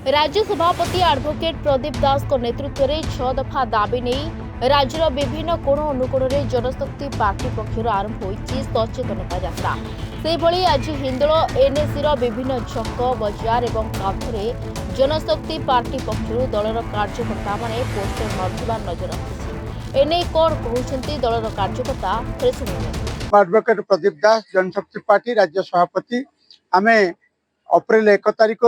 राज्य सभापति एडवोकेट प्रदीप दास को नेतृत्व में 6 दफा दाबी नहीं राज्यर विभिन्न कोण अनुकोण में जनशक्ति पार्टी पक्षर आरंभ होती सचेतनता यात्रा से भली आज हिंदोल एनएसी विभिन्न छक बजार और काठरे जनशक्ति पार्टी पक्षर दलर कार्यकर्ता माने पोस्टर मरुवा नजर आसी एने कौन कहते दलर कार्यकर्ता एडवोकेट प्रदीप दास जनशक्ति पार्टी राज्य सभापति आमे अप्रैल 1 तारिख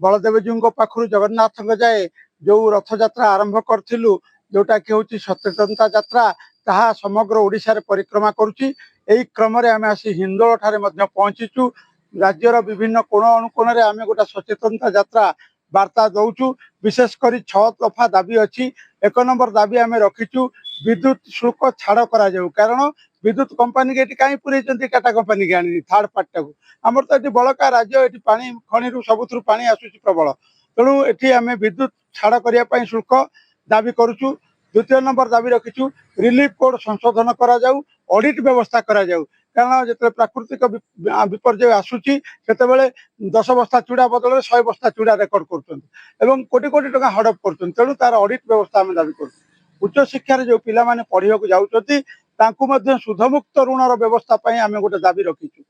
बलदेवजी पाखु जगन्नाथ जाए जो रथ यात्रा आरंभ करूँ जोटा कि हूँ सचेतनता यात्रा ताहा समग्र ओडिशा रे परिक्रमा करुच्ची एही क्रम आम आसी हिंदोल ठारे पहुंचीचु राज्यर विभिन्न कोण अनुकोण में आम गोटे सचेतनता यात्रा वार्ता दौचु विशेषकर 6 दफा दाबी अच्छी 1 नंबर दाबी आम रखीचु विद्युत शुल्क छाड़ करा जाऊ कारण विद्युत कंपानी के कहीं पुरे टाटा कंपानी की आनी थर्ड पार्टी को आमर तो ये बड़का राज्य ये पानी खनि सबुठ पानी आसूसी प्रबल तेणु ये आम विद्युत छाड़ करने शुल्क दाबी करुचु। द्वितीय नंबर दाबी रखीचु रिलीफ कोड संशोधन करा जाऊ ऑडिट व्यवस्था करा जाऊ कारण जो प्राकृतिक विपर्यय आसूची से 10 बस्ता चूड़ा बदल 100 बस्ता चूड़ा रेकर्ड कर कोटी कोटी टका हड़प कर तेणु तार ऑडिट व्यवस्था आम दाबी कर उच्च शिक्षार जो पिला माने पढ़िया जाऊँच सुधमुक्त ऋणर व्यवस्था आम गोटे दाबी रखीचु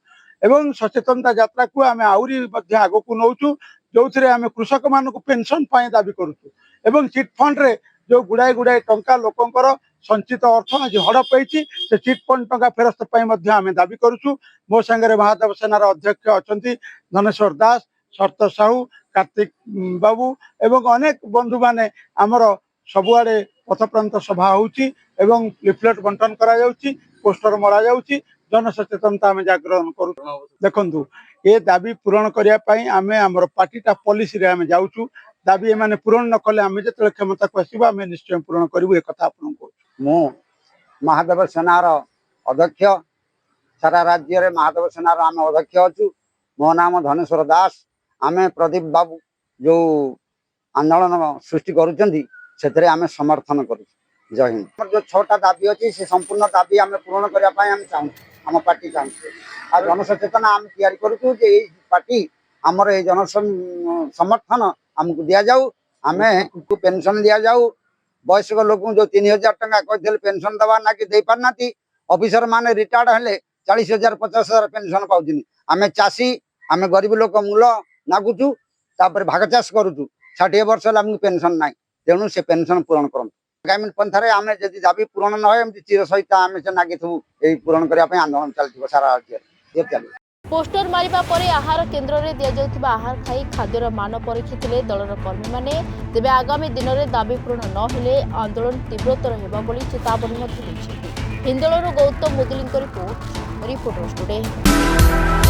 एवं सचेतनता यात्रा को आम आहरी आग को नौचु जो थे आम कृषक मान पेंशन दाबी करुचु एवं चिट फंड रे जो गुड़ाए गुड़ाए टंका लोकंकर संचित अर्थ आज हड़प होती से चिट फंड टंका फेरस्त आम दाबी करुचु। मो सांगे महादेव सेनार अध्यक्ष अच्छा धनेश्वर दास शरत साहू कार्तिक बाबू एवं अनेक बंधु माने आमर सबुआड़े पथप्रांत सभा होची एवं लिफलेट बंटन करा जाउची पोस्टर मरा जाउची जनसचेतनता आम जागरण करू देखु ये दाबी पूरण करने आम आमर पार्टीटा पॉलिसी रे आम जाउचु दाबी एमाने पूरण न कले आम जो क्षमता को आसो आम निश्चय पूरण करूँ एक कथा आपन मु महादेव सेनार अध्यक्ष सारा राज्य रे महादेव सेनार आम अध्यक्ष अच्छु मो नाम धनेश्वर दास आम प्रदीप बाबू जो आंदोलन सृष्टि करुँच आम समर्थन करूँ। जय हिंद। जो 6टा दाबी अच्छी से संपूर्ण दाबी आम पूरण करने चाहूँ आम पार्टी चाहूँ आ जनसचेतना आम तैयारी करूँ पार्टी आमर ये जन समर्थन आमको दि जाऊ आम पेंशन दि जाऊ वयस्क लोक जो 3000 टंका कहते पेंशन दबा ना कि दे पारना ऑफिसर माने रिटायर्ड हेले 40,000 50,000 पेंशन पाउछिनी आम चाषी आम गरीब लोक मूल नागुचु तापर भाग चाष करूँ 60 वर्ष आमको पेंशन ना तेणु से पेंशन पूरण करूँ आगामी पंथार आम जब दाबी पूरण न हो चिर सहित आम से नागिथु पूरण करने आंदोलन चलती सारा राज्य चल पोस्टर मारिबा परे आहार केन्द्र में दि जाउथिबा आहार खाई खाद्यर मान परीक्षिथिले दलर कर्मी माने तेबे आगामी दिन में दाबी पूरण न हेले आंदोलन तीव्रतर हेबा बोली चेतावनी मध्ये दैछथि। हिंदोलर गौतम मुदुलिंग रिपोर्ट रिपोर्टर्स टुडे।